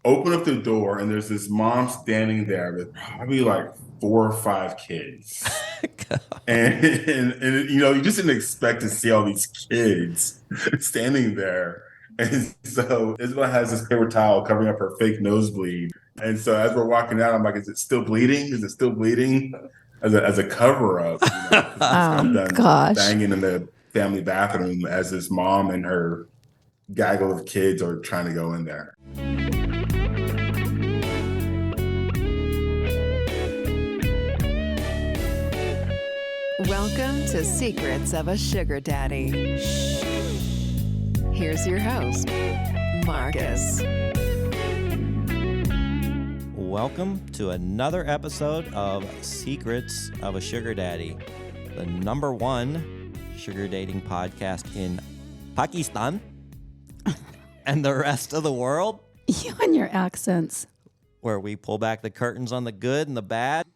Open up the door, and there's this mom standing there with probably like 4 or 5 kids. And you just didn't expect to see all these kids standing there. And so Isabel has this paper towel covering up her fake nosebleed. And so as we're walking out, I'm like, is it still bleeding? Is it still bleeding? As a cover up, because we just got Oh done gosh. banging in the family bathroom as this mom and her gaggle of kids are trying to go in there. Welcome to Secrets of a Sugar Daddy. Here's your host, Marcus. Welcome to another episode of Secrets of a Sugar Daddy, the number one sugar dating podcast in Pakistan and the rest of the world, You and your accents. where we pull back the curtains on the good and the bad.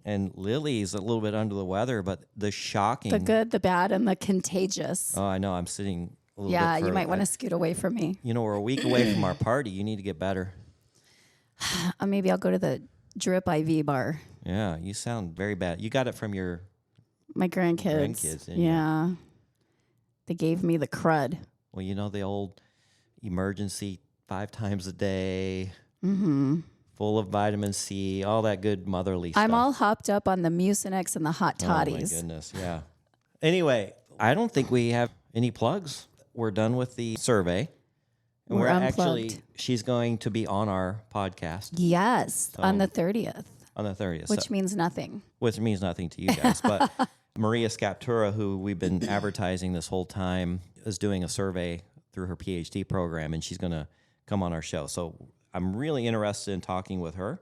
And Lily's a little bit under the weather, but the shocking... The good, the bad, and the contagious. Oh, I know. I'm sitting a little bit Yeah, you further. might want to scoot away from me. You know, we're a week away from our party. You need to get better. Maybe I'll go to the Drip IV bar. Yeah, you sound very bad. You got it from your... My grandkids. Didn't you? Yeah. They gave me the crud. Well, you know, the old emergency 5 times a day, full of vitamin C, all that good motherly stuff. I'm all hopped up on the Mucinex and the hot toddies. Oh, my goodness, yeah. Anyway, I don't think we have any plugs. We're done with the survey. And We're actually, she's going to be on our podcast Yes, on the 30th, on the 30th. which means nothing. Which means nothing to you guys. But Maria Scaptura, who we've been advertising this whole time, is doing a survey through her PhD program, and she's going to come on our show. So I'm really interested in talking with her.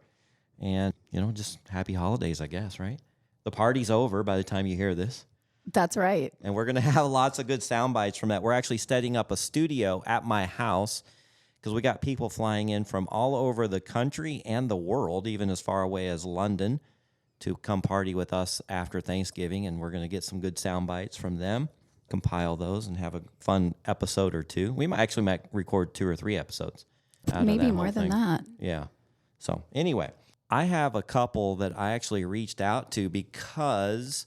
And, just happy holidays, I guess, right? The party's over by the time you hear this. That's right. And we're going to have lots of good sound bites from that. We're actually setting up a studio at my house because we got people flying in from all over the country and the world, even as far away as London, to come party with us after Thanksgiving. And we're going to get some good sound bites from them, compile those, and have a fun episode or two. We might record 2 or 3 episodes. Maybe more than that. Yeah. So anyway, I have a couple that I actually reached out to because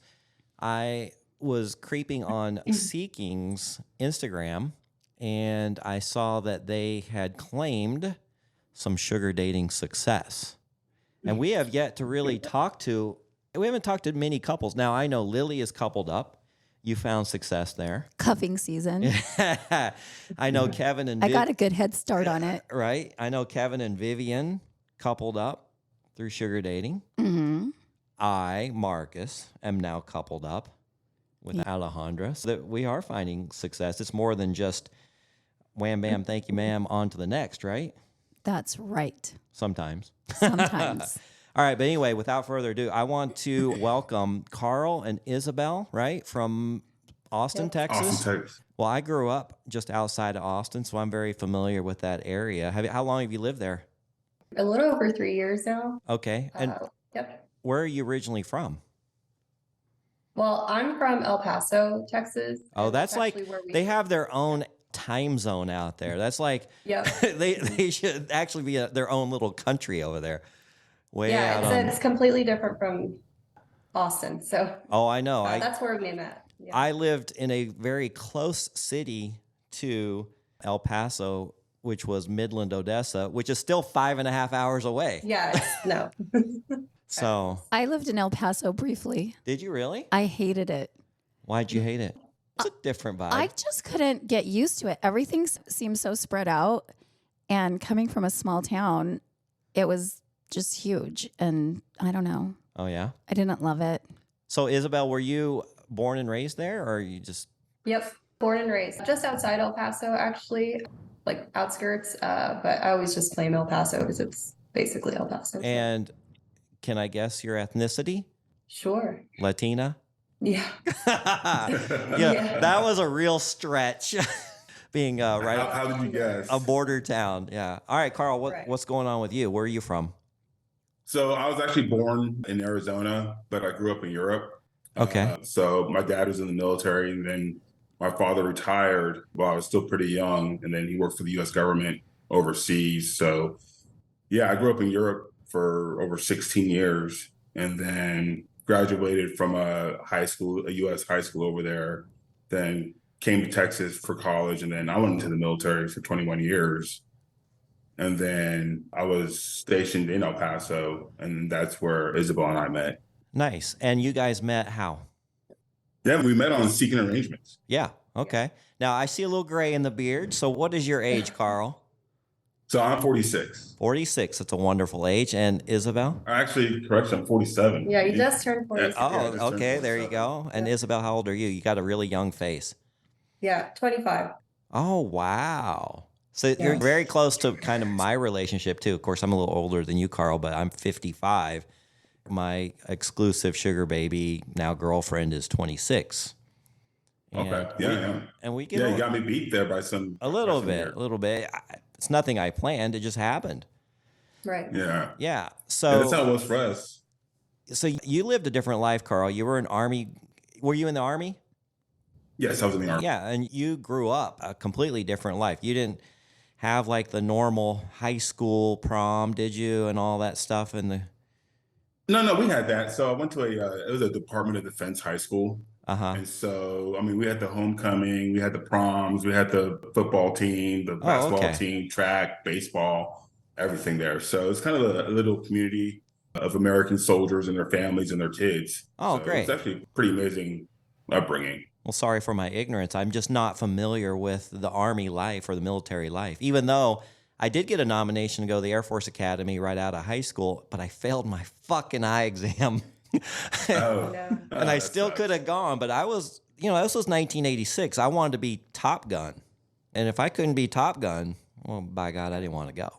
I was creeping on Seeking's Instagram, and I saw that they had claimed some sugar dating success. And we have yet to really we haven't talked to many couples. Now, I know Lily is coupled up. You found success there. Cuffing season. I know Kevin and I got a good head start on it. Right. I know Kevin and Vivian coupled up through sugar dating. Mm-hmm. I, Marcus, am now coupled up with Alejandra. So that we are finding success. It's more than just wham, bam, thank you, ma'am, on to the next, right? That's right. Sometimes. Sometimes. All right, but anyway, without further ado, I want to welcome Carl and Isabel, right, from Austin, Texas. Austin, Texas. Well, I grew up just outside of Austin, so I'm very familiar with that area. How long have you lived there? A little over 3 years now. Okay, and Yep. where are you originally from? Well, I'm from El Paso, Texas. Oh, and that's like, actually where we they have their own time zone out there. That's like, Yep. they should actually be their own little country over there. Way out Yeah, on. it's completely different from Austin. So Oh, I know. that's where we met. Yeah. I lived in a very close city to El Paso, which was Midland, Odessa, which is still 5.5 hours away. Yeah, no. So, I lived in El Paso briefly. did you really? I hated it. Why'd you hate it? It's a different vibe. I just couldn't get used to it. Everything seemed so spread out. And coming from a small town, it was just huge. And I don't know. Oh, yeah? I didn't love it. So, Isabel, were you born and raised there, or you just... Yep. Born and raised just outside El Paso, actually, like outskirts. But I always just claim El Paso because it's basically El Paso. So. And can I guess your ethnicity? Sure. Latina? Yeah. Yeah, that was a real stretch. Being right How did you guess? a border town. Yeah. All right, Carl, Right. what's going on with you? Where are you from? So I was actually born in Arizona, but I grew up in Europe. Okay. So my dad was in the military, and then my father retired while I was still pretty young, and then he worked for the U.S. government overseas. So Yeah, I grew up in Europe for over 16 years and then graduated from a high school, a U.S. high school over there, then came to Texas for college. And then I went into the military for 21 years. And then I was stationed in El Paso, and that's where Isabel and I met. Nice. And you guys met how? Yeah, we met on seeking arrangements. Yeah. Okay. Now I see a little gray in the beard. So what is your age, Carl? So I'm 46. 46. That's a wonderful age. And Isabel? Actually, correction, I'm 47. Yeah, you just turned Yeah, 46. I Oh, just turned okay. There you 47. go. And Isabel, how old are you? You got a really young face. Yeah, 25. Oh, wow. So you're Yeah. very close to kind of my relationship too. Of course, I'm a little older than you, Carl, but I'm 55. My exclusive sugar baby, now girlfriend, is 26. Okay. And Yeah. and we get Yeah, a, you got me beat there by some a little by some bit, year. a little bit. It's nothing I planned. It just happened. Right. Yeah. Yeah. Yeah, that's how it was for us. So you lived a different life, Carl. You were in Army. Were you in the Army? Yes, I was in the Army. Yeah, and you grew up a completely different life. You didn't have like the normal high school prom, did you, and all that stuff? And the No, we had that. So I went to it was a Department of Defense high school. uh-huh. And so, I mean, we had the homecoming, we had the proms, we had the football team, the basketball okay. team, track, baseball, everything there. So it's kind of a little community of American soldiers and their families and their kids. Oh, So great. it's actually pretty amazing upbringing. Well, sorry for my ignorance. I'm just not familiar with the Army life or the military life, even though I did get a nomination to go to the Air Force Academy right out of high school, but I failed my fucking eye exam. Oh, No. And I that still sucks. could have gone, but I was, this was 1986. I wanted to be Top Gun. And if I couldn't be Top Gun, well, by God, I didn't want to go.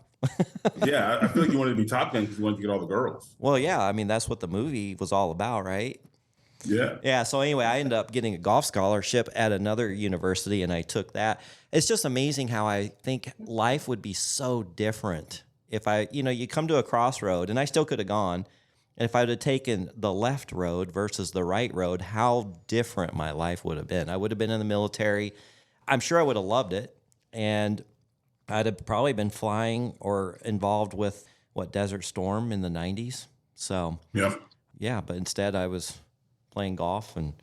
Yeah, I feel like you wanted to be Top Gun because you wanted to get all the girls. Well, yeah, I mean, that's what the movie was all about, right? Yeah. Yeah, so anyway, I ended up getting a golf scholarship at another university, and I took that. It's just amazing how I think life would be so different if you come to a crossroad, and I still could have gone. And if I would have taken the left road versus the right road, how different my life would have been. I would have been in the military. I'm sure I would have loved it. And I'd have probably been flying or involved with, Desert Storm in the 90s. So, Yeah. yeah, but instead I was playing golf and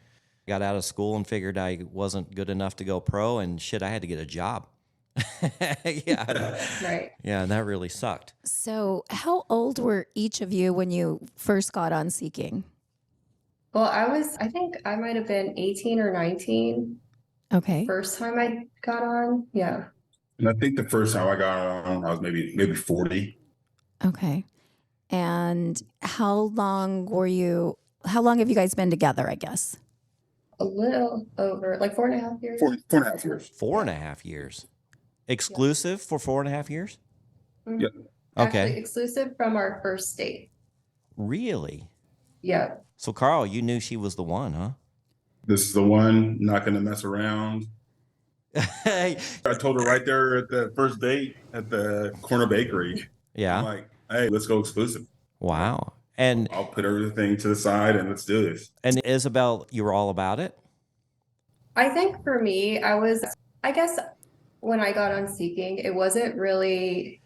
got out of school and figured I wasn't good enough to go pro, and shit, I had to get a job. Yeah. Right. Yeah, and that really sucked. So, how old were each of you when you first got on Seeking? Well, I think I might have been 18 or 19 Okay. first time I got on. Yeah. And I think the first time I got on, I was maybe 40. Okay. And how long have you guys been together, I guess? A little over like 4.5 years. 4.5 years. 4.5 years. Exclusive for 4.5 years? Mhm. Yep. Okay. Actually, exclusive from our first date. Really? Yeah. So, Carl, you knew she was the one, huh? This is the one, not going to mess around. I told her right there at the first date at the corner bakery. I'm Yeah. like, hey, let's go exclusive. Wow. And I'll put everything to the side and let's do this. Isabel, you were all about it? I think for me, I guess when I got on Seeking, it wasn't really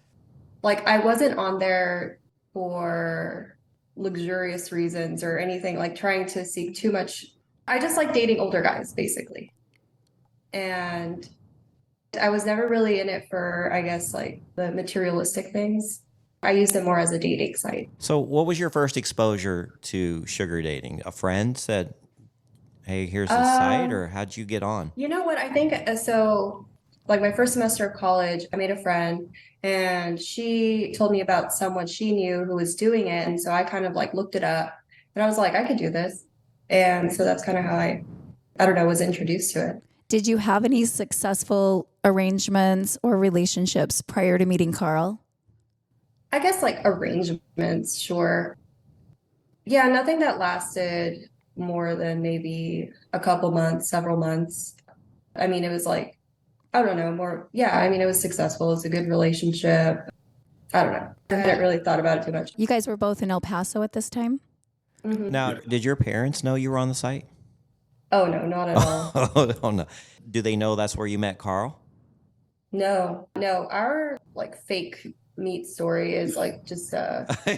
like I wasn't on there for luxurious reasons or anything, like trying to seek too much. I just like dating older guys, basically. And I was never really in it for, I guess, like the materialistic things. I used it more as a dating site. So, what was your first exposure to sugar dating? A friend said, hey, here's a site, or how'd you get on? You know what? I think so. Like my first semester of college, I made a friend and she told me about someone she knew who was doing it. And so I kind of like looked it up and I was like, I could do this. And so that's kind of how I don't know, was introduced to it. Did you have any successful arrangements or relationships prior to meeting Carl? I guess like arrangements, sure. Yeah, nothing that lasted more than maybe a couple months, several months. I mean, it was like, I don't know, more, yeah, I mean, it was successful. It was a good relationship. I don't know. I hadn't really thought about it too much. You guys were both in El Paso at this time? Mhm. Now, did your parents know you were on the site? Oh, no, not at all. Oh, no. Do they know that's where you met Carl? No, our like fake meet story is like just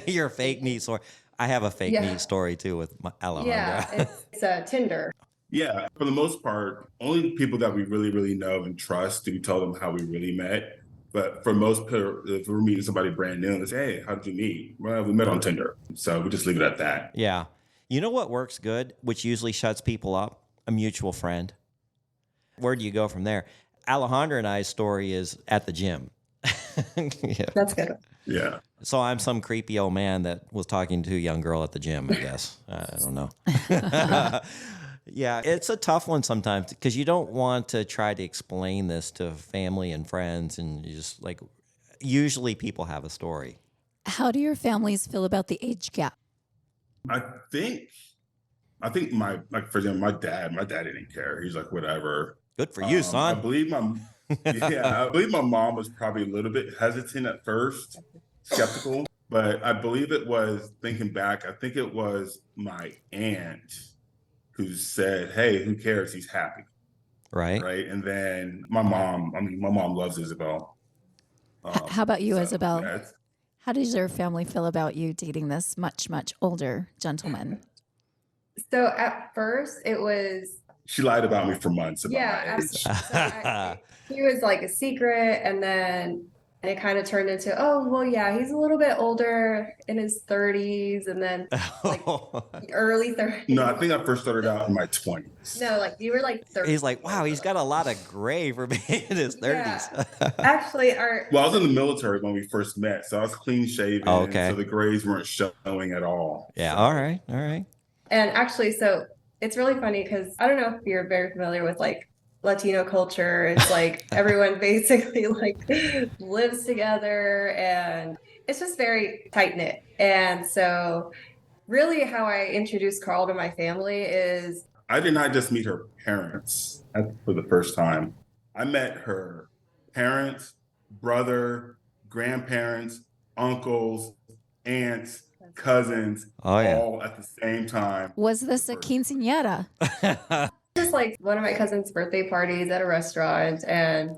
Your fake neat story. I have a fake yeah, neat story too with my yeah, Alejandra. it's Tinder. Yeah, for the most part, only people that we really, really know and trust do tell them how we really met. But for most people, if we're meeting somebody brand new, they say, "Hey, how did you meet?" Well, we met on Tinder. So we just leave it at that. Yeah. You know what works good, which usually shuts people up? A mutual friend. Where do you go from there? Alejandra and I's story is at the gym. Yeah. That's good. Yeah. So I'm some creepy old man that was talking to a young girl at the gym, I guess. I don't know. Yeah, it's a tough one sometimes because you don't want to try to explain this to family and friends, and you just like, usually people have a story. How do your families feel about the age gap? I think I think my like for example, my dad didn't care. He's like, whatever. Good for you, I son. believe my yeah, I believe my mom was probably a little bit hesitant at first, skeptical, but I believe it was thinking back, I think it was my aunt who said, "Hey, who cares? He's happy." Right? Right. And then my mom loves Isabel. How about you, So Isabel? yeah, it's, How does your family feel about you dating this much, much older gentleman? So at first it was she lied about me for months about yeah, my age. so he was like a secret, and then it kind of turned into, oh well, yeah, he's a little bit older in his 30s, and then like early 30s. No, I think I first started out in my 20s. No, like you were like 30. He's like, wow, he's got a lot of gray for being in his 30s. Actually, our Well, I was in the military when we first met, so I was clean shaven, Oh, okay. so the grays weren't showing at all. Yeah, So, all right, all right. and actually, so it's really funny because I don't know if you're very familiar with like Latino culture. It's like everyone basically like lives together, and it's just very tight knit. And so, really, how I introduced Carl to my family is I did not just meet her parents for the first time. I met her parents, brother, grandparents, uncles, aunts, cousins, Oh, yeah. all at the same time. Was this a quinceañera? just like one of my cousin's birthday parties at a restaurant, and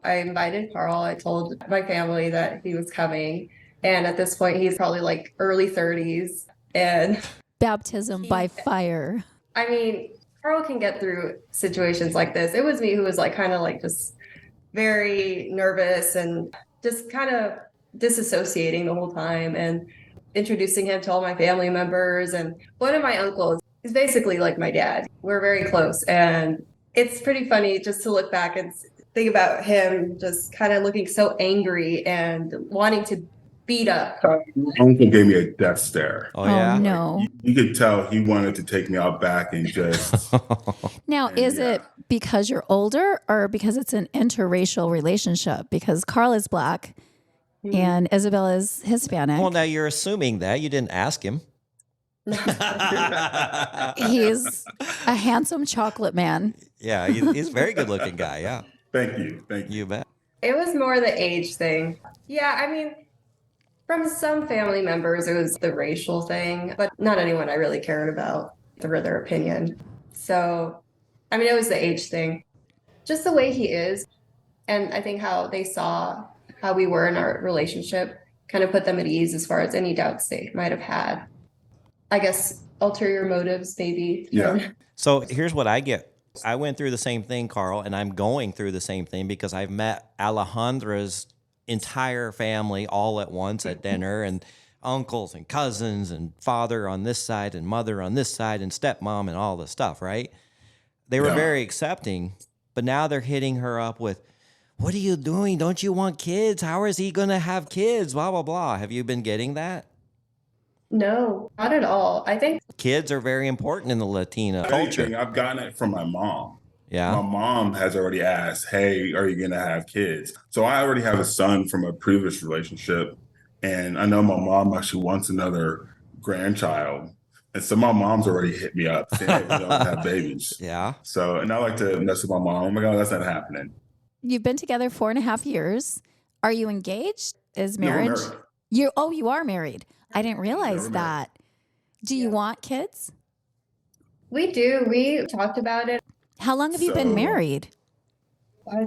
I invited Carl. I told my family that he was coming, and at this point, he's probably like early 30s, and Baptism by fire. I mean, Carl can get through situations like this. It was me who was like kind of like just very nervous and just kind of disassociating the whole time, and introducing him to all my family members. And one of my uncles is basically like my dad. We're very close, and it's pretty funny just to look back and think about him just kind of looking so angry and wanting to beat up. My uncle gave me a death stare. Oh, yeah? no. You could tell he wanted to take me out back and just. Now, And is yeah. it because you're older or because it's an interracial relationship? Because Carl is black and Isabel is Hispanic. Well, now you're assuming that. You didn't ask him. He's a handsome chocolate man. Yeah, he's a very good looking guy. Yeah, Thank you. you bet. It was more the age thing. Yeah, I mean, from some family members, it was the racial thing, but not anyone I really cared about for their opinion. So, I mean, it was the age thing. Just the way he is. And I think how they saw how we were in our relationship kind of put them at ease as far as any doubts they might have had. I guess ulterior motives, maybe. Yeah. So here's what I get. I went through the same thing, Carl, and I'm going through the same thing because I've met Alejandra's entire family all at once at dinner, and uncles and cousins and father on this side and mother on this side and stepmom and all this stuff, right? They were Yeah. very accepting, but now they're hitting her up with, what are you doing? Don't you want kids? How is he going to have kids? Blah, blah, blah. Have you been getting that? No, not at all. I think Kids are very important in the Latina culture. Anything, I've gotten it from my mom. My Yeah. mom has already asked, "Hey, are you going to have kids?" So I already have a son from a previous relationship, and I know my mom actually wants another grandchild. And so my mom's already hit me up saying, "Hey, we don't have babies." Yeah. So, and I like to mess with my mom. Oh my God, that's not happening. You've been together 4.5 years. Are you engaged? Is No, we're marriage? married. You are married. I didn't realize we're married. that. Do you want kids? we do. We talked about it. How long have you been So- married?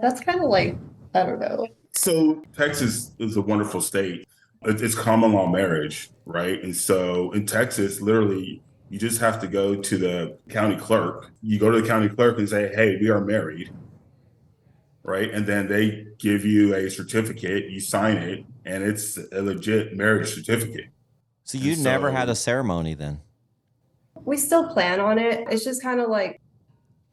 That's kind of like, I don't know, So Texas is a wonderful state. It's common law marriage, right? And so in Texas, literally, you just have to go to the county clerk. You go to the county clerk and say, "Hey, we are married," right? And then they give you a certificate, you sign it, and it's a legit marriage certificate. So And you never had a so, ceremony then? We still plan on it. It's just kind of like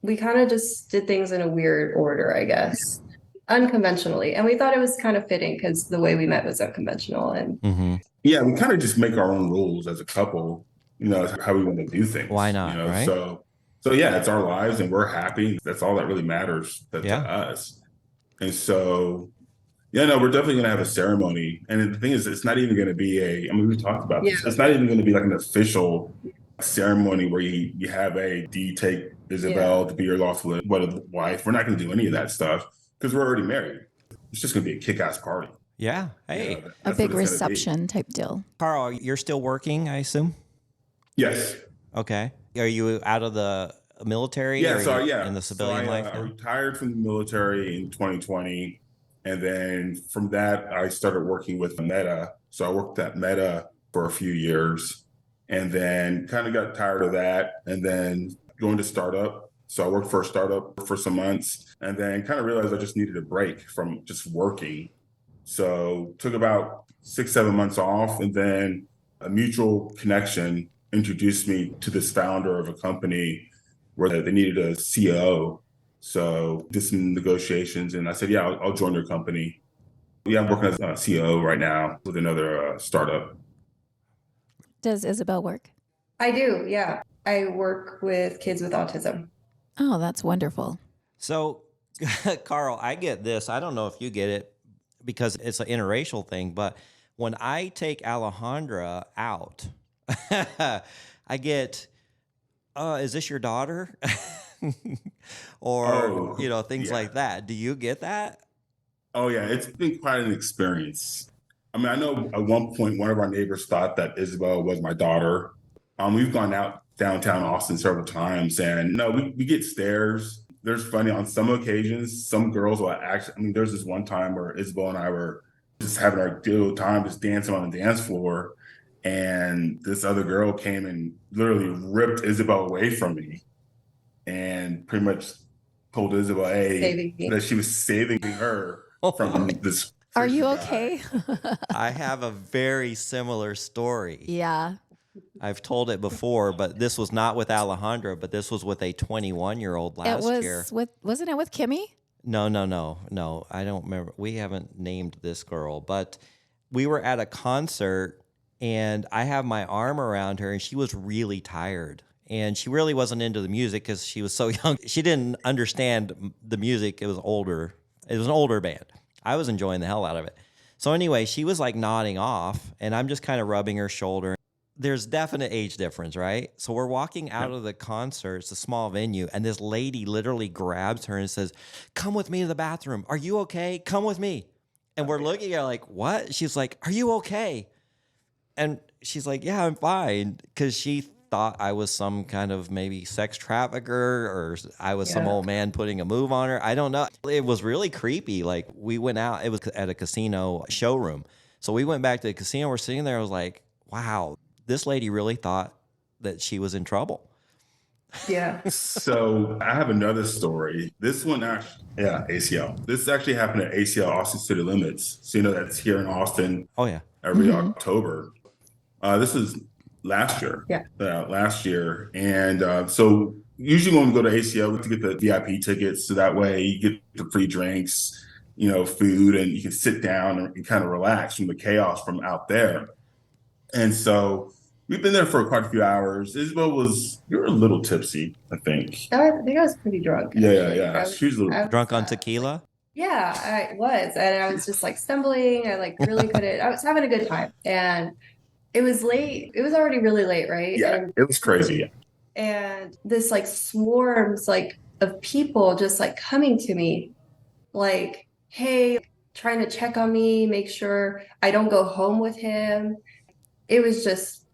we kind of just did things in a weird order, I guess, unconventionally. And we thought it was kind of fitting because the way we met was unconventional. And Mm-hmm. yeah, we kind of just make our own rules as a couple, how we want to do Why things, not, right? So yeah, it's our lives and we're happy. That's all that really matters to Yeah. us. And so, yeah, no, we're definitely going to have a ceremony. And the thing is, it's not even going to be we talked about yeah, this. It's not even going to be like an official ceremony where you have do you take yeah, Isabel to be your lawful wife? We're not going to do any of that stuff because we're already married. It's just going to be a kick-ass party. Yeah. You Hey, know, A that's big what it's going to be. reception type deal. Carl, you're still working, I assume? Yes. Okay. Are you out of the military or Yeah. are So you yeah. in the So civilian life I now? retired from the military in 2020, and then from that I started working with Meta. So I worked at Meta for a few years, and then kind of got tired of that, and then going to startup. So I worked for a startup for some months, and then kind of realized I just needed a break from just working. So took about 6, 7 months off, and then a mutual connection introduced me to this founder of a company where they needed a COO. So did some negotiations, and I said, "Yeah, I'll join your company." Yeah, I'm working as a COO right now with another startup. Does Isabel work? I do. Yeah. I work with kids with autism. Oh, that's wonderful. So, Carl, I get this. I don't know if you get it because it's an interracial thing, but when I take Alejandra out, I get, is this your daughter? Or, Oh, things yeah. like that. Do you get that? Oh, yeah. It's been quite an experience. I mean, I know at one point one of our neighbors thought that Isabel was my daughter. We've gone out downtown Austin several times, and no, we get stares. There's funny on some occasions. Some girls will actually. I mean, there's this one time where Isabel and I were just having our good old time, just dancing on the dance floor, and this other girl came and literally ripped Isabel away from me, and pretty much told Isabel, "Hey," Saving me. that she was saving her from this Are crazy you guy. okay? I have a very similar story. Yeah. I've told it before, but this was not with Alejandra, but this was with a 21-year-old It last was year. wasn't it with Kimmy? No. I don't remember. We haven't named this girl, but we were at a concert and I have my arm around her and she was really tired. And she really wasn't into the music because she was so young. She didn't understand the music. It was older. It was an older band. I was enjoying the hell out of it. So anyway, she was like nodding off and I'm just kind of rubbing her shoulder. There's definite age difference, right? So we're walking out of the concert. It's a small venue. And this lady literally grabs her and says, "Come with me to the bathroom. Are you okay? Come with me." And we're looking at her like, "What?" She's like, "Are you okay?" And she's like, "Yeah, I'm fine." Because she thought I was some kind of maybe sex trafficker or I was some Yeah. old man putting a move on her. I don't know. It was really creepy. Like we went out, it was at a casino showroom. So we went back to the casino. We're sitting there. I was like, wow, this lady really thought that she was in trouble. Yeah. So I have another story. This one actually, yeah, ACL. This actually happened at ACL Austin City Limits. So that's here in Austin Oh, yeah. every Mhm. October. This is last year. Yeah. Last year, and so usually when we go to ACL, we have to get the VIP tickets, so that way you get the free drinks, food, and you can sit down and kind of relax from the chaos from out there. And so we've been there for quite a few hours. You were a little tipsy, I think. I think I was pretty drunk. Yeah, Actually. yeah. She was a little. Drunk on tequila? Yeah, I was. And I was just like stumbling. I like really couldn't. I was having a good time. And it was late. It was already really late, right? Yeah, And it was crazy. and this like swarms like of people just like coming to me, like, hey, trying to check on me, make sure I don't go home with him. It was just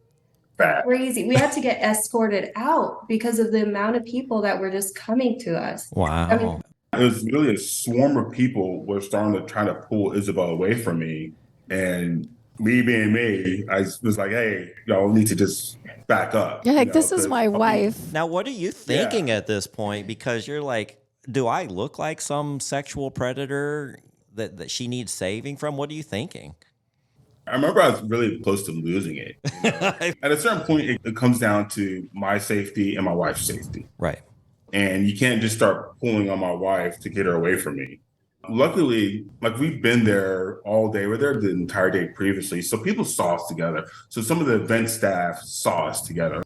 Bad. crazy. We had to get escorted out because of the amount of people that were just coming to us. Wow. I mean, It was really a swarm of people were starting to try to pull Isabel away from me. And me being me, I was like, hey, y'all need to just back up, You're you like, know, this is because my wife. Now, what are you yeah. thinking at this point? Because you're like, do I look like some sexual predator that she needs saving from? What are you thinking? I remember I was really close to losing it. You know, at a certain point, it comes down to my safety and my wife's safety. Right. And you can't just start pulling on my wife to get her away from me. Luckily, like we've been there all day. We're there the entire day previously. So people saw us together. So some of the event staff saw us together.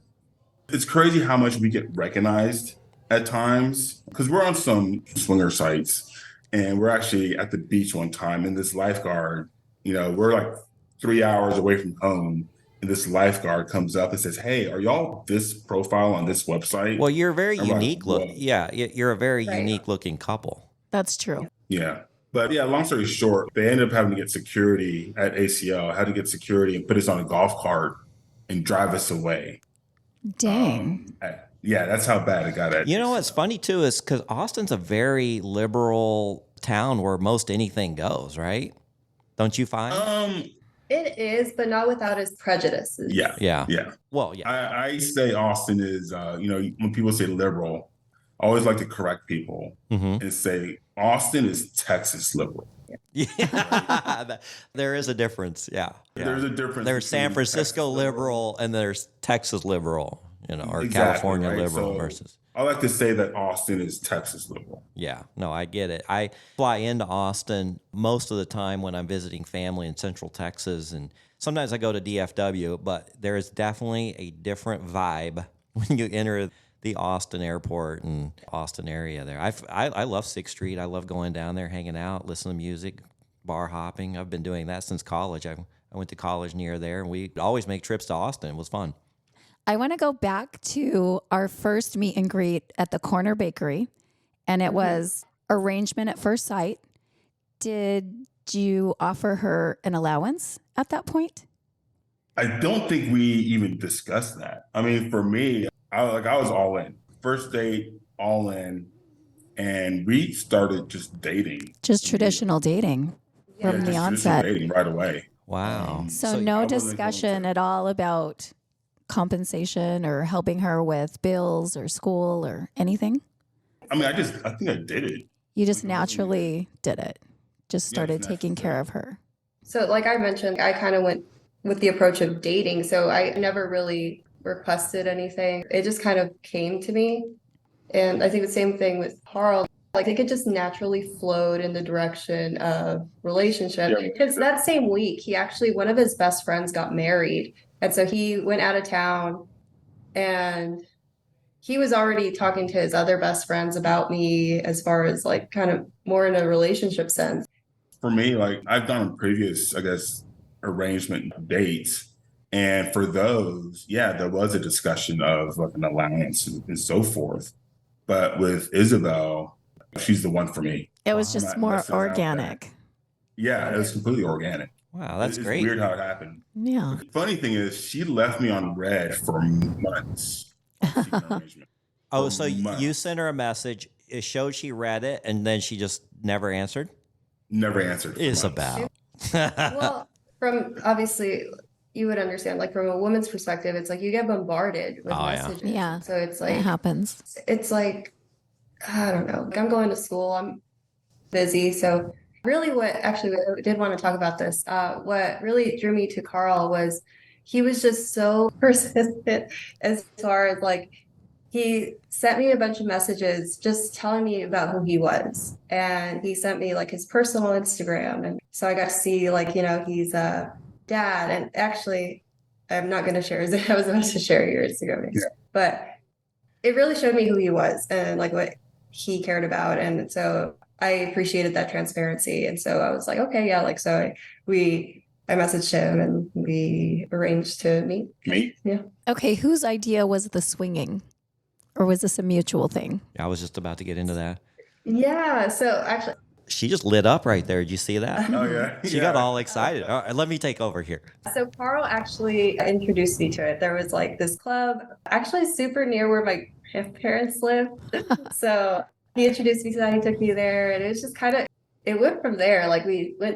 It's crazy how much we get recognized at times because we're on some swinger sites and we're actually at the beach one time and this lifeguard, you know, we're like 3 hours away from home. And this lifeguard comes up and says, hey, are y'all this profile on this website? Well, you're a very I'm like, unique look. whoa. Yeah, you're a very Right. unique looking couple. That's true. Yeah. But yeah, long story short, they ended up having to get security at ACL, had to get security and put us on a golf cart and drive us away. Dang. Yeah, that's how bad it got at You know ACL. what's funny too is because Austin's a very liberal town where most anything goes, right? Don't you find? It is, but not without its prejudices. Yeah. Yeah. Yeah. Well, yeah. I say Austin is, you know, when people say liberal, I always like to correct people Mm-hmm. and say Austin is Texas liberal. Yeah. There is a difference. Yeah. There's a difference. There's San between Francisco Texas liberal and there's Texas liberal, you know, or Exactly, California right? liberal So versus. I like to say that Austin is Texas liberal. Yeah, no, I get it. I fly into Austin most of the time when I'm visiting family in Central Texas, and sometimes I go to DFW, but there is definitely a different vibe when you enter the Austin airport and Austin area there. I love 6th Street. I love going down there, hanging out, listening to music, bar hopping. I've been doing that since college. I went to college near there, and we always make trips to Austin. It was fun. I want to go back to our first meet and greet at the Corner Bakery, and it was arrangement at first sight. Did you offer her an allowance at that point? I don't think we even discussed that. I mean, for me, I was all in. First date, all in. And we started just dating. Just traditional dating Yeah, from the just onset. dating right away. Wow. So I no wasn't going discussion to- at all about compensation or helping her with bills or school or anything? I mean, I think I did it. You just naturally did it. Just started just taking naturally. care of her. So, like I mentioned, I kind of went with the approach of dating. So, I never really requested anything. It just kind of came to me. And I think the same thing with Carl. Like, it just naturally flowed in the direction of relationship. Yeah. Because that same week, one of his best friends got married. And so he went out of town and he was already talking to his other best friends about me as far as like kind of more in a relationship sense. For me, like I've done on previous, I guess, arrangement dates. And for those, yeah, there was a discussion of like an allowance and so forth. But with Isabel, she's the one for me. It was I'm just not more messing around with that. organic. Yeah, it was completely organic. Wow, that's It's great. weird how it happened. Yeah. The funny thing is, she left me on red for months. on secret arrangement. Oh, For so months. you sent her a message. It showed she read it, and then she just never answered. Never answered. for months. Isabel. Well, from obviously you would understand, like from a woman's perspective, it's like you get bombarded with Oh, yeah. messages. Yeah. So it's It like happens. it's like I don't know. Like I'm going to school, I'm busy. So really what actually I did want to talk about this. What really drew me to Carl was he was just so persistent as far as like he sent me a bunch of messages just telling me about who he was. And he sent me like his personal Instagram. And so I got to see like, he's a dad. And actually, I'm not going to share his, I was about to share your Instagram, Yeah. but it really showed me who he was and like what he cared about. And so I appreciated that transparency. And so I was like, okay, yeah, like, so I messaged him and we arranged to meet. Me? Okay, whose idea was the swinging? Or was this a mutual thing? I was just about to get into that. Yeah. So actually, She just lit up right there. Did you see that? Oh yeah. She got all excited. All right, let me take over here. so Carl actually introduced me to it. There was like this club actually super near where my grandparents live. So He introduced me to that. He took me there, and it was just kind of it went from there. Like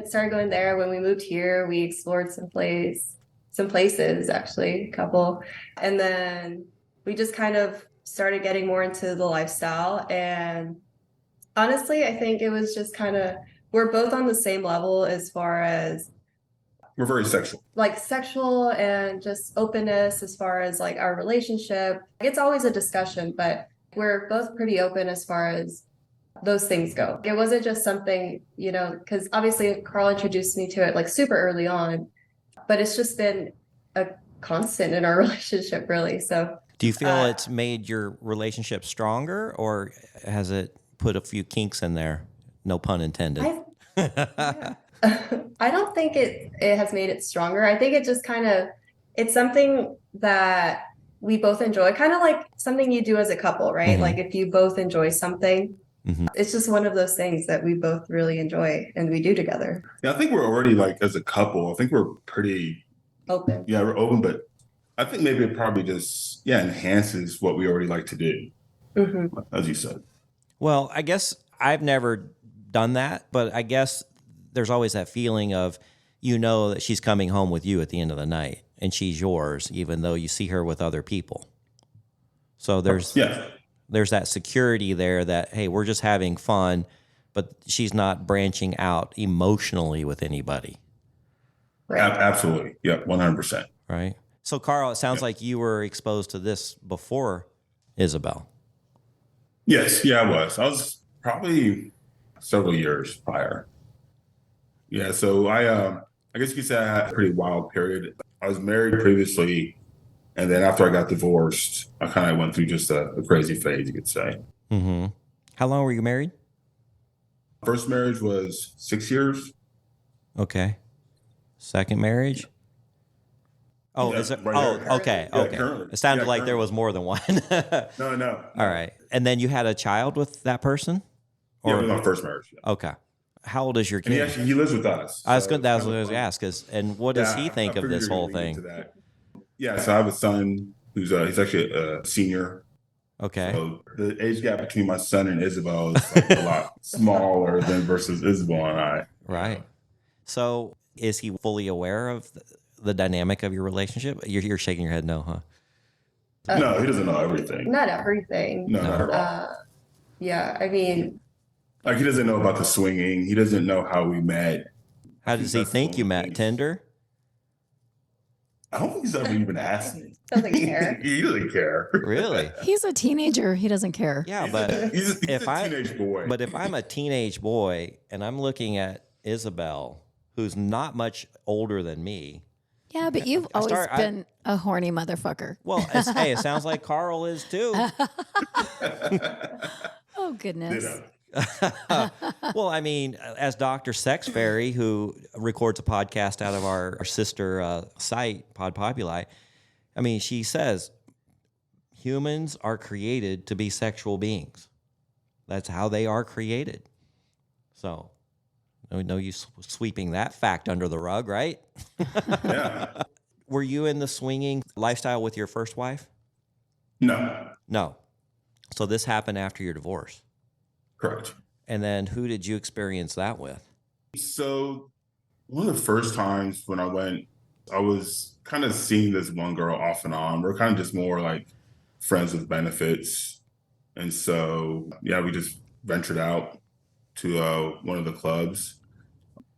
started going there when we moved here. We explored some places actually, a couple, and then we just kind of started getting more into the lifestyle. And honestly, I think it was just kind of we're both on the same level as far as We're very sexual. like sexual and just openness as far as like our relationship. It's always a discussion, but we're both pretty open as far as those things go. It wasn't just something, because obviously Carl introduced me to it like super early on, but it's just been a constant in our relationship, really. So, Do you feel it's made your relationship stronger, or has it put a few kinks in there? No pun intended. yeah. I don't think it has made it stronger. I think it just it's something that we both enjoy, kind of like something you do as a couple, right? Mm-hmm. Like if you both enjoy something, it's just one of those things that we both really enjoy and we do together. Yeah, I think we're already like as a couple. I think we're pretty Open. Yeah, we're open, but I think maybe it probably just enhances what we already like to do, as you said. Well, I guess I've never done that, but I guess there's always that feeling of, that she's coming home with you at the end of the night and she's yours, even though you see her with other people. So there's that security there that, hey, we're just having fun, but she's not branching out emotionally with anybody. Right. Absolutely. Yep. 100%. Right. So Carl, it sounds like you were exposed to this before Isabel. Yes. Yeah, I was probably several years prior. Yeah. So I guess you could say I had a pretty wild period. I was married previously, and then after I got divorced, I kind of went through just a crazy phase, you could say. Mm-hmm. How long were you married? First marriage was 6 years. Okay. Second marriage? Oh, Yeah, is it? right Oh, there. okay. Yeah, Okay. currently. It sounded Yeah, like there currently. was more than one. No. All right. And then you had a child with that person? Yeah, it was my first marriage. Yeah. Okay. How old is your And kid? he lives with us. I was so going. it's That was kind what I of was fun. asked. And what does he I think of figured this you were whole gonna lead thing? into that. Yeah, so I have a son who's he's actually a senior. Okay. So the age gap between my son and Isabel is like a lot smaller than versus Isabel and I. Right. So is he fully aware of the dynamic of your relationship? You're shaking your head no, huh? No, he doesn't know everything. Not everything. No, not at all. Yeah, I mean, Like he doesn't know about the swinging. He doesn't know how we met. How does he That's think one you of the met? things. Tinder? I don't think he's ever even asked me. doesn't care. He doesn't care. Really? He's a teenager. He doesn't care. Yeah, but he's if a teenage boy. But if I'm a teenage boy and I'm looking at Isabel, who's not much older than me, Yeah, but you've always been a horny motherfucker. well, hey, it sounds like Carl is too. Oh, goodness. Well, I mean, as Dr. Sex Fairy, who records a podcast out of our sister site, Pod Populi, I mean, she says humans are created to be sexual beings. That's how they are created. So, no use sweeping that fact under the rug, right? Yeah. Were you in the swinging lifestyle with your first wife? No. No. So this happened after your divorce. Correct. And then who did you experience that with? So one of the first times when I went, I was kind of seeing this one girl off and on. We're kind of just more like friends with benefits. And so, yeah, we just ventured out to one of the clubs,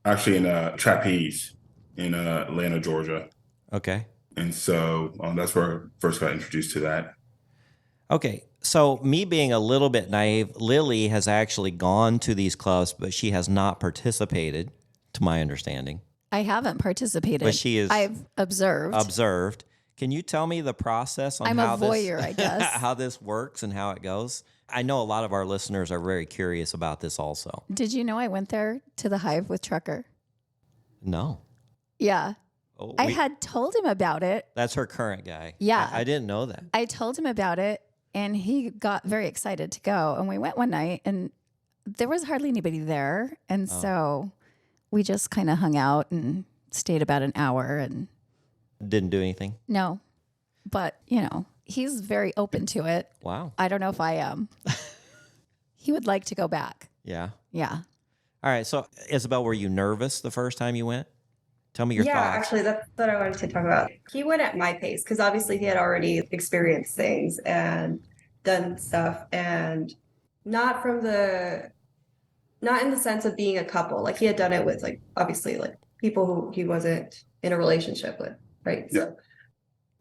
actually in Trapeze in Atlanta, Georgia. Okay. And so that's where I first got introduced to that. Okay. So me being a little bit naive, Lily has actually gone to these clubs, but she has not participated, to my understanding. I haven't participated. But she is I've observed. Can you tell me the process on I'm how a voyeur, I guess. how this works and how it goes? I know a lot of our listeners are very curious about this also. Did you know I went there to the Hive with Trucker? No. Yeah. Oh, I had told him about it. That's her current guy. Yeah. I didn't know that. I told him about it, and he got very excited to go. And we went one night, and there was hardly anybody there. And so we just kind of hung out and stayed about an hour. And Didn't do anything? no, but, he's very open to it. Wow. I don't know if I am. He would like to go back. Yeah. Yeah. All right. So, Isabel, were you nervous the first time you went? Tell me your Yeah, thoughts. actually, that's what I wanted to talk about. He went at my pace because obviously he had already experienced things and done stuff, and not from the, not in the sense of being a couple. Like he had done it with like obviously like people who he wasn't in a relationship with, right? Yeah. So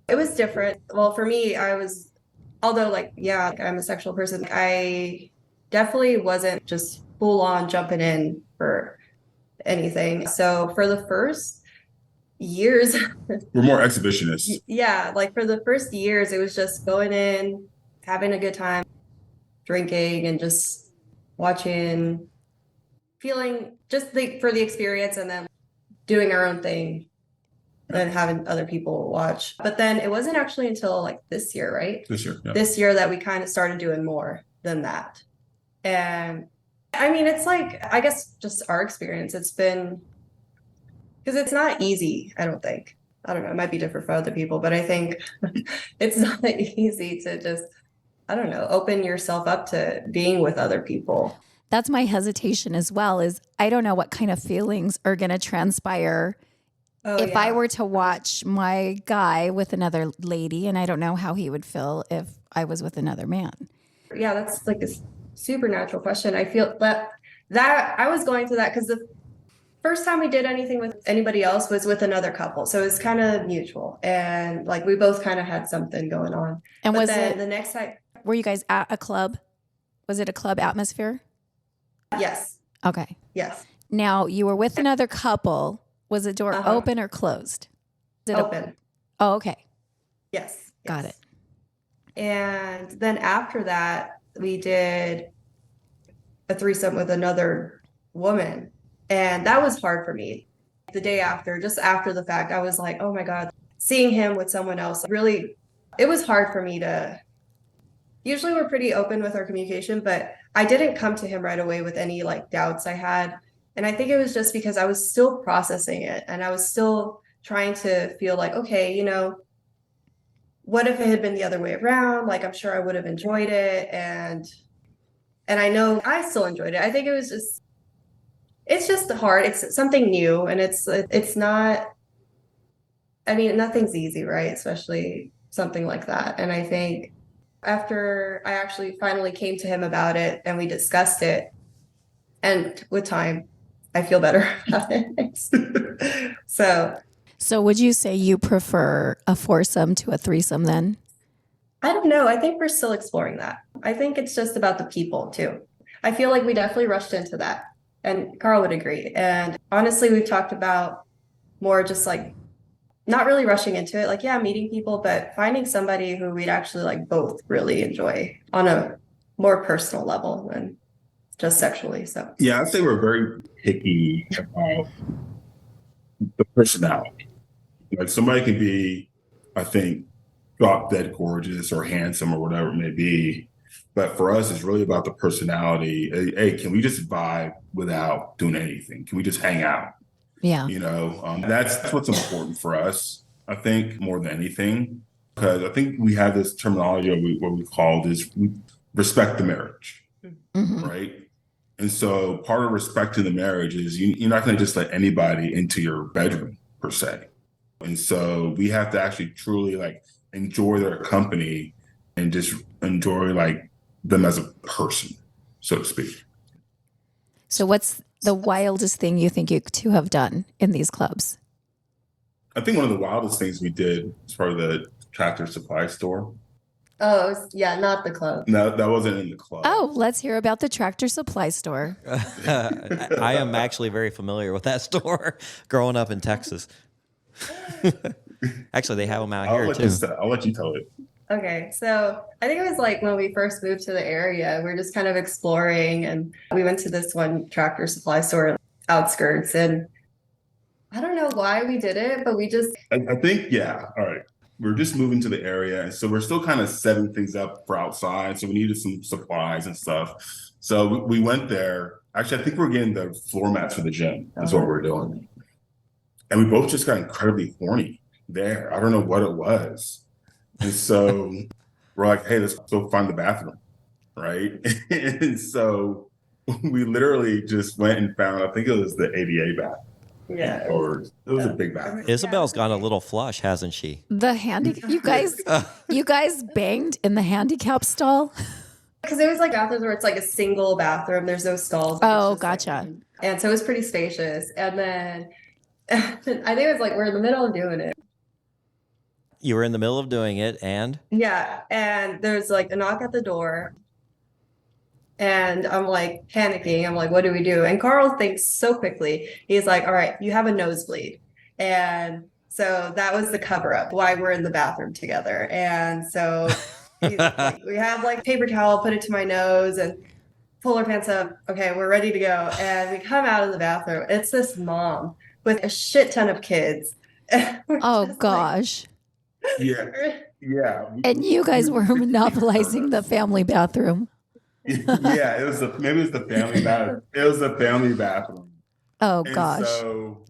it was different. Well, for me, although like, yeah, I'm a sexual person, I definitely wasn't just full on jumping in for anything. So for the first years, We're more exhibitionists. yeah, like for the first years, it was just going in, having a good time, drinking, and just watching, feeling just for the experience, and then doing our own thing and having other people watch. But then it wasn't actually until like this year, right? This year. Yeah. This year that we kind of started doing more than that. And I mean, it's like, I guess just our experience, it's been, because it's not easy, I don't think. I don't know, it might be different for other people, but I think it's not easy to just, I don't know, open yourself up to being with other people. That's my hesitation as well, is I don't know what kind of feelings are going to transpire Oh, if I yeah. were to watch my guy with another lady, and I don't know how he would feel if I was with another man. Yeah, that's like a supernatural question. I feel that I was going through that because the first time we did anything with anybody else was with another couple. So it's kind of mutual. And like we both kind of had something going on. And But was then it, the next time, were you guys at a club? Was it a club atmosphere? yes, Okay. yes, Now you were with another couple. Was the door Uh-huh. open or closed? Is it open. oh, okay. Yes. Got yes. And then after that, we did a threesome with another woman. And that was hard for me. The day after, just after the fact, I was like, oh my God, seeing him with someone else, really, it was hard for me to. Usually we're pretty open with our communication, but I didn't come to him right away with any like doubts I had. And I think it was just because I was still processing it and I was still trying to feel like, okay, you know, what if it had been the other way around? Like I'm sure I would have enjoyed it. And I know I still enjoyed it. I think it's just hard. It's something new and it's not, I mean, nothing's easy, right? Especially something like that. And I think after I actually finally came to him about it and we discussed it, and with time, I feel better about it. So would you say you prefer a foursome to a threesome then? I don't know. I think we're still exploring that. I think it's just about the people too. I feel like we definitely rushed into that, and Carl would agree. And honestly, we've talked about more just like not really rushing into it, like, yeah, meeting people, but finding somebody who we'd actually like both really enjoy on a more personal level than just sexually. So Yeah, I'd say we're very picky about the personality. Like somebody can be, I think, drop dead gorgeous or handsome or whatever it may be. But for us, it's really about the personality. Hey, can we just vibe without doing anything? Can we just hang out? Yeah. You know, that's what's important for us, I think, more than anything. Because I think we have this terminology, what we call this, we respect the marriage, Mhm. right? And so part of respecting the marriage is you're not going to just let anybody into your bedroom, per se. And so we have to actually truly like enjoy their company and just enjoy like them as a person, so to speak. So what's the wildest thing you think you two have done in these clubs? I think one of the wildest things we did was probably the Tractor Supply store. oh yeah, not the club. No, that wasn't in the club. Oh, let's hear about the Tractor Supply store. I am actually very familiar with that store growing up in Texas. Actually, they have them out here too. I'll let you tell it. Okay, so I think it was like when we first moved to the area, we are just kind of exploring, and we went to this one Tractor Supply store outskirts, and I don't know why we did it, but we just I think, yeah. All right. We're just moving to the area. And so we're still kind of setting things up for outside. So we needed some supplies and stuff. So we went there. Actually, I think we're getting the floor mats for the gym. That's what we're doing. And we both just got incredibly horny there. I don't know what it was. And so we're like, hey, let's go find the bathroom. right? And so we literally just went and found, I think it was the ADA bath, Yeah. or it was a big bath. Isabel's gone a little flush, hasn't she? The you guys banged in the handicap stall? Because it was like bathrooms where it's like a single bathroom. There's no stalls. Oh, It's just like- gotcha. and so it was pretty spacious. And then I think it was like we're in the middle of doing it. You were in the middle of doing it, and Yeah. And there's like a knock at the door. And I'm like panicking. I'm like, what do we do? And Carl thinks so quickly. He's like, all right, you have a nosebleed. And so that was the cover up why we're in the bathroom together. And so he's like, we have like paper towel, put it to my nose and pull our pants up. Okay, we're ready to go. And we come out of the bathroom. It's this mom with a shit ton of kids. We're Oh just like- gosh. Yeah, yeah. And you guys were monopolizing the family bathroom. Yeah, maybe it was the family bath. It was the family bathroom. Oh And gosh. so,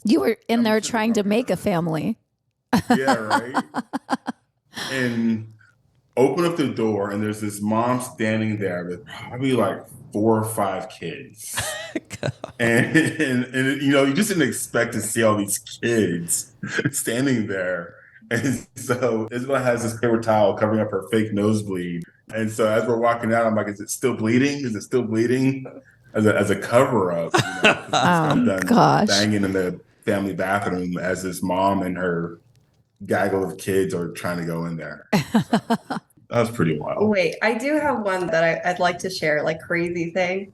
You were in I'm there sure trying to about make that. a family. yeah, right. And open up the door, and there's this mom standing there with probably like 4 or 5 kids. And you know, you just didn't expect to see all these kids standing there. And so Isabel has this paper towel covering up her fake nosebleed. And so as we're walking out, I'm like, is it still bleeding? Is it still bleeding? As a cover up, you know, 'cause Oh, I'm done gosh. banging in the family bathroom as this mom and her gaggle of kids are trying to go in there. That was pretty wild. Wait, I do have one that I'd like to share, like crazy thing.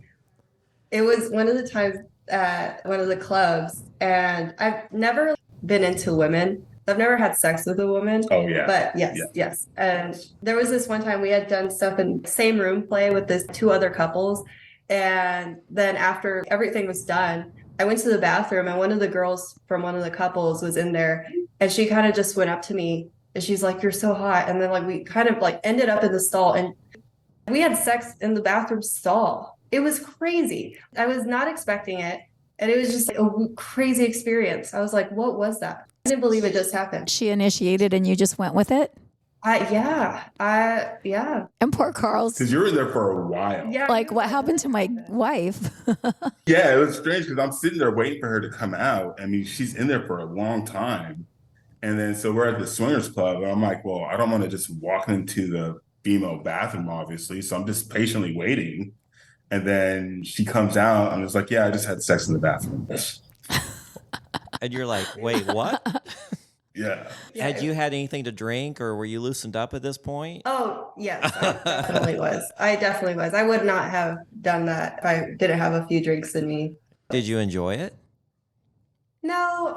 It was one of the times at one of the clubs, and I've never been into women. I've never had sex with a woman. Oh yeah. But yes, Yeah. yes. And there was this one time we had done stuff in same room play with this 2 other couples. And then after everything was done, I went to the bathroom and one of the girls from one of the couples was in there and she kind of just went up to me and she's like, "You're so hot." And then like we kind of like ended up in the stall and we had sex in the bathroom stall. It was crazy. I was not expecting it. And it was just like a crazy experience. I was like, what was that? I didn't believe it just happened. She initiated and you just went with it? Yeah. And poor Carl's Because you were there for a while. Yeah. like, what happened to my wife? Yeah, it was strange because I'm sitting there waiting for her to come out. I mean, she's in there for a long time. And then so we're at the swingers club, and I'm like, well, I don't want to just walk into the female bathroom, obviously. So I'm just patiently waiting. And then she comes out and it's like, yeah, I just had sex in the bathroom. and you're like, wait, what? Yeah. Had you had anything to drink, or were you loosened up at this point? Oh, yes, I definitely was. I definitely was. I would not have done that if I didn't have a few drinks in me. Did you enjoy it? No,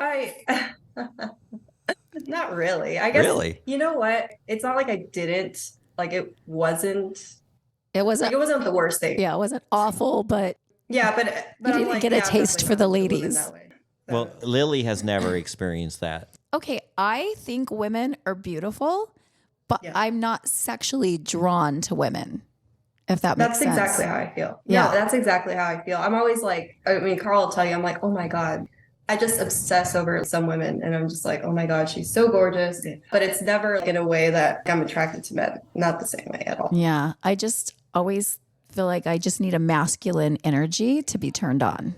not really. I guess, Really? you know what? It's not like I didn't, like it wasn't It the worst thing. yeah, it wasn't awful, but Yeah, but You I'm didn't like, get a yeah, I'm taste definitely for the not into women ladies. that way. Well, Lily has never experienced that. okay, I think women are beautiful, but Yeah. I'm not sexually drawn to women. If that makes That's sense. exactly how I feel. Yeah. No, that's exactly how I feel. I'm always like, I mean, Carl will tell you, I'm like, oh my God. I just obsess over some women and I'm just like, oh my God, she's so gorgeous. But it's never in a way that I'm attracted to men. Not the same way at all. Yeah, I just always feel like I just need a masculine energy to be turned on.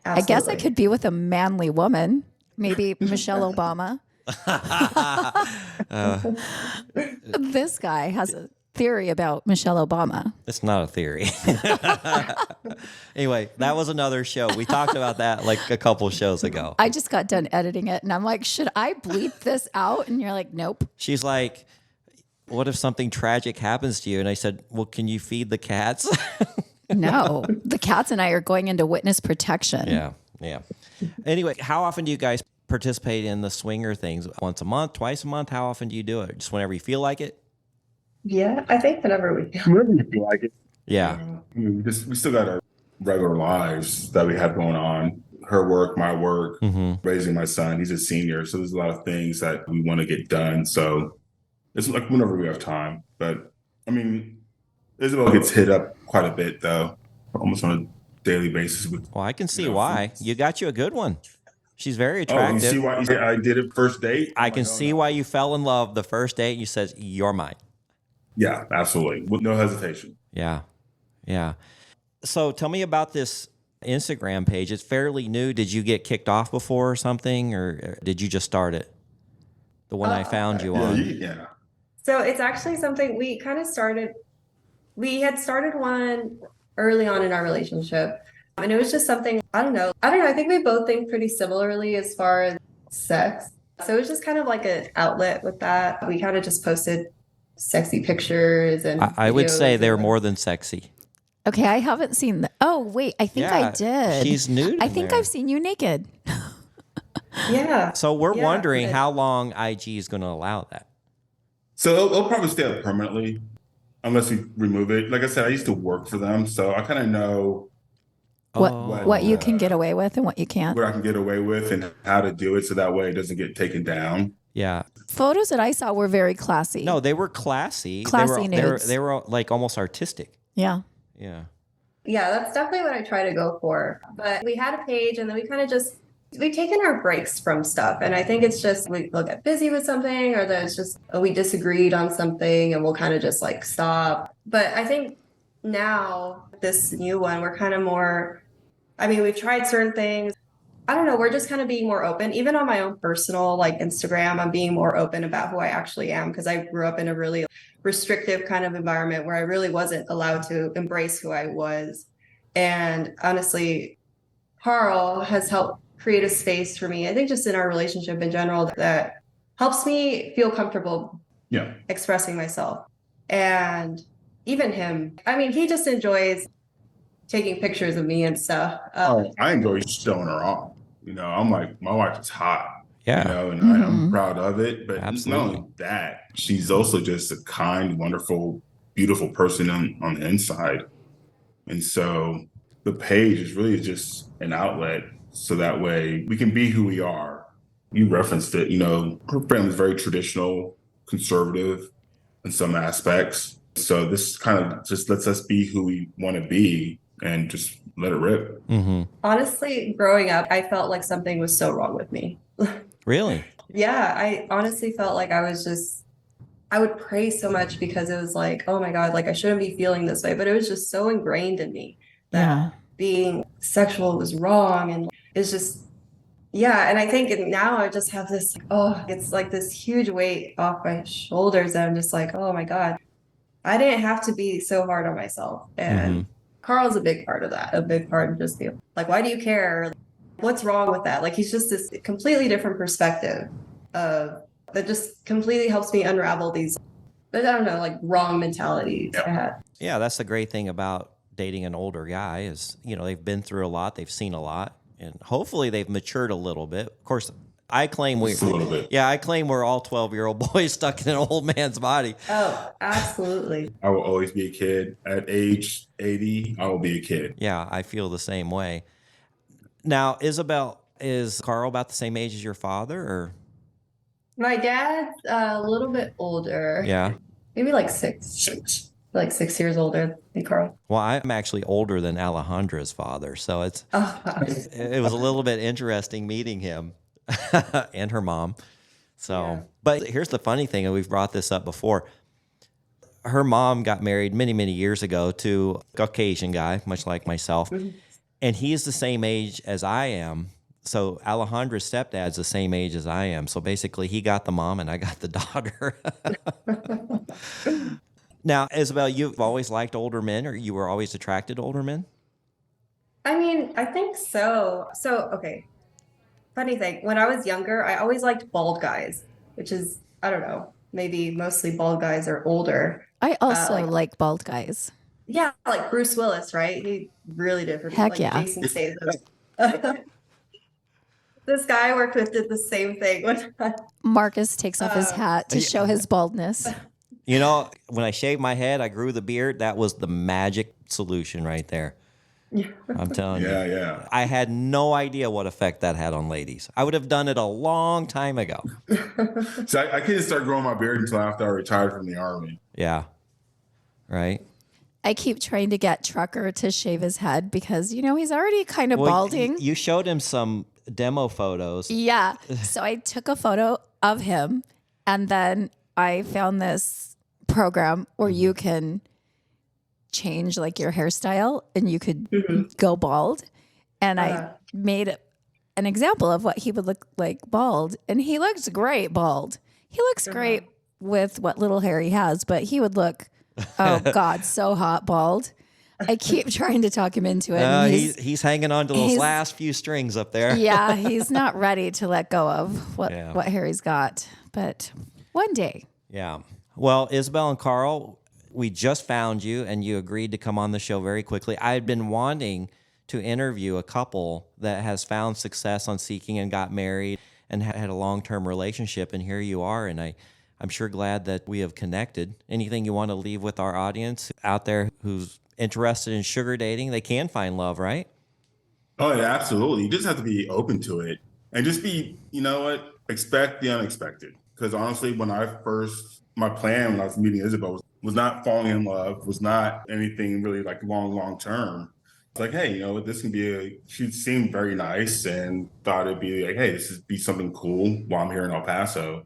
I guess I Absolutely. could be with a manly woman, maybe Michelle Obama. This guy has a theory about Michelle Obama. It's not a theory. Anyway, that was another show. We talked about that like a couple shows ago. I just got done editing it and I'm like, should I bleep this out? And you're like, nope. She's like, what if something tragic happens to you? And I said, well, can you feed the cats? No, the cats and I are going into witness protection. Yeah. Anyway, how often do you guys participate in the swinger things? Once a month, twice a month? How often do you do it? Just whenever you feel like it? Yeah, I think whenever we feel. Whenever you feel like it. Yeah. I mean, we still got our regular lives that we have going on. Her work, my work, raising my son. He's a senior. So there's a lot of things that we want to get done. So it's like whenever we have time. But I mean, Isabel gets hit up quite a bit though, almost on a daily basis. With Well, I can see Yeah. why. You got you a good one. She's very you attractive. see why I did it first date? I I'm can like, oh, see no. why you fell in love the first date and you said, you're mine. Yeah, absolutely. With no hesitation. Yeah. Yeah. So tell me about this Instagram page. It's fairly new. Did you get kicked off before or something, or did you just start it? The one I found you Yeah, on. yeah. So it's actually something we kind of started. We had started one early on in our relationship, and it was just something, I don't know. I don't know. I think we both think pretty similarly as far as sex. So it was just kind of like an outlet with that. We kind of just posted sexy pictures and I would say videos they're and more than sexy. Okay, I haven't seen the. Oh, wait, I think I Yeah, did. she's nude I in think there. I've seen you naked. yeah. So we're Yeah, wondering but- how long IG is going to allow that. So it'll probably stay up permanently unless we remove it. Like I said, I used to work for them, so I kind of know What Oh. what you can get away with and what you can't. what I can get away with and how to do it so that way it doesn't get taken down. Yeah. Photos that I saw were very classy. No, they were classy. Classy they were nudes. they were like almost artistic. Yeah. Yeah. Yeah, that's definitely what I try to go for. But we had a page and then we kind of just we've taken our breaks from stuff. And I think it's just we'll get busy with something or that it's just we disagreed on something and we'll kind of just like stop. But I think now this new one, we're kind of more, I mean, we've tried certain things. I don't know, we're just kind of being more open. Even on my own personal like Instagram, I'm being more open about who I actually am because I grew up in a really restrictive kind of environment where I really wasn't allowed to embrace who I was. And honestly, Carl has helped create a space for me, I think just in our relationship in general, that helps me feel comfortable Yeah. expressing myself. And even him, I mean, he just enjoys taking pictures of me and stuff. Oh, I enjoy showing her off. I'm like, my wife is hot. Yeah. And I'm Mhm. proud of it. But Absolutely. not only that, she's also just a kind, wonderful, beautiful person on the inside. And so the page is really just an outlet so that way we can be who we are. You referenced it, her family's very traditional, conservative in some aspects. So this kind of just lets us be who we want to be and just let it rip. Mm-hmm. Honestly, growing up, I felt like something was so wrong with me. Really? Yeah, I honestly felt like I would pray so much because it was like, oh my God, like I shouldn't be feeling this way. But it was just so ingrained in me that Yeah. being sexual was wrong. And it's just, yeah. And I think now I just have this, it's like this huge weight off my shoulders. And I'm just like, oh my God, I didn't have to be so hard on myself. And Carl's a big part of that, a big part of just being like, why do you care? What's wrong with that? Like, he's just this completely different perspective of that just completely helps me unravel these, I don't know, like wrong mentalities I had. Yeah, that's the great thing about dating an older guy is, they've been through a lot, they've seen a lot, and hopefully they've matured a little bit. Of course, I claim Just a little bit. I claim we're all 12-year-old boys stuck in an old man's body. Oh, absolutely. I will always be a kid. At age 80, I will be a kid. Yeah, I feel the same way. Now, Isabel, is Carl about the same age as your father, or? My dad's a little bit older. Yeah. Maybe like 6 6. like 6 years older than Carl. Well, I'm actually older than Alejandra's father, so it was a little bit interesting meeting him and her mom. So, Yeah. But here's the funny thing, and we've brought this up before. Her mom got married many, many years ago to a Caucasian guy, much like myself, and he's the same age as I am. So Alejandra's stepdad's the same age as I am. So basically, he got the mom and I got the daughter. Now, Isabel, you've always liked older men, or you were always attracted to older men? I mean, I think so. So, okay. Funny thing, when I was younger, I always liked bald guys, which is, I don't know, maybe mostly bald guys are older. I also like- like bald guys. Yeah, like Bruce Willis, right? He really did for me. Heck like yeah. Jason Statham. This guy I worked with did the same thing. Marcus takes off his hat to show his baldness. When I shaved my head, I grew the beard. That was the magic solution right there. I'm telling you. Yeah. I had no idea what effect that had on ladies. I would have done it a long time ago. So I couldn't start growing my beard until after I retired from the Army. Yeah. Right? I keep trying to get Trucker to shave his head because, he's already kind of Well, balding. You showed him some demo photos. Yeah. So I took a photo of him and then I found this program where you can change like your hairstyle and you could Mhm. go bald. And I Uh, made an example of what he would look like bald, and he looks great bald. He looks great with what little hair he has, but he would look, oh God, so hot bald. I keep trying to talk him into it. And he's hanging on to those he's- last few strings up there. yeah, he's not ready to let go of what hair he's got. But one day. Yeah. Well, Isabel and Carl, we just found you and you agreed to come on the show very quickly. I had been wanting to interview a couple that has found success on Seeking and got married and had a long-term relationship, and here you are, and I'm sure glad that we have connected. Anything you want to leave with our audience out there who's interested in sugar dating? They can find love, right? Oh, yeah, absolutely. You just have to be open to it and just be, you know what, expect the unexpected. Because honestly, my plan when I was meeting Isabel was not falling in love, was not anything really like long term. It's like, hey, you know, this can be she seemed very nice and thought it'd be like, hey, this would be something cool while I'm here in El Paso.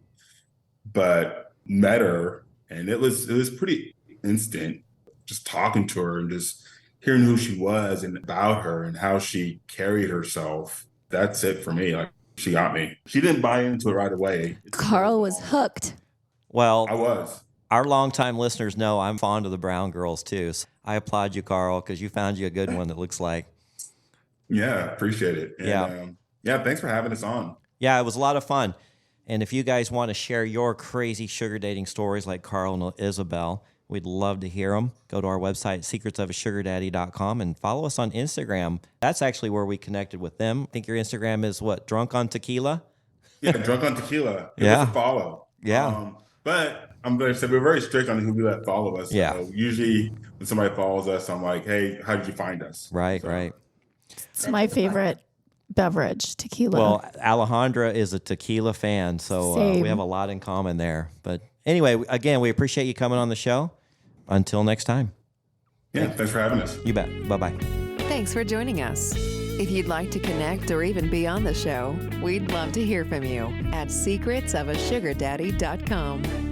But met her and it was pretty instant, just talking to her and just hearing who she was and about her and how she carried herself. That's it for me. Like, she got me. She didn't buy into it right away. Carl was hooked. Well, I was. Our longtime listeners know I'm fond of the brown girls too. So I applaud you, Carl, because you found you a good one that looks like. Yeah, appreciate it. And, yeah, thanks for having us on. Yeah, it was a lot of fun. And if you guys want to share your crazy sugar dating stories like Carl and Isabel, we'd love to hear them. Go to our website, secretsofasugardaddy.com, and follow us on Instagram. That's actually where we connected with them. I think your Instagram is what, Drunk on Tequila? Yeah, Drunk on Tequila. Give Yeah. us a follow. Yeah. But I'm going to say we're very strict on who we let follow us. Yeah. So usually when somebody follows us, I'm like, hey, how did you find us? Right, So, right. It's my favorite beverage, tequila. Well, Alejandra is a tequila fan, so Same. we have a lot in common there. But anyway, again, we appreciate you coming on the show. Until next time. Yeah, thanks for having us. You bet. Bye-bye. Thanks for joining us. If you'd like to connect or even be on the show, we'd love to hear from you at secretsofasugardaddy.com.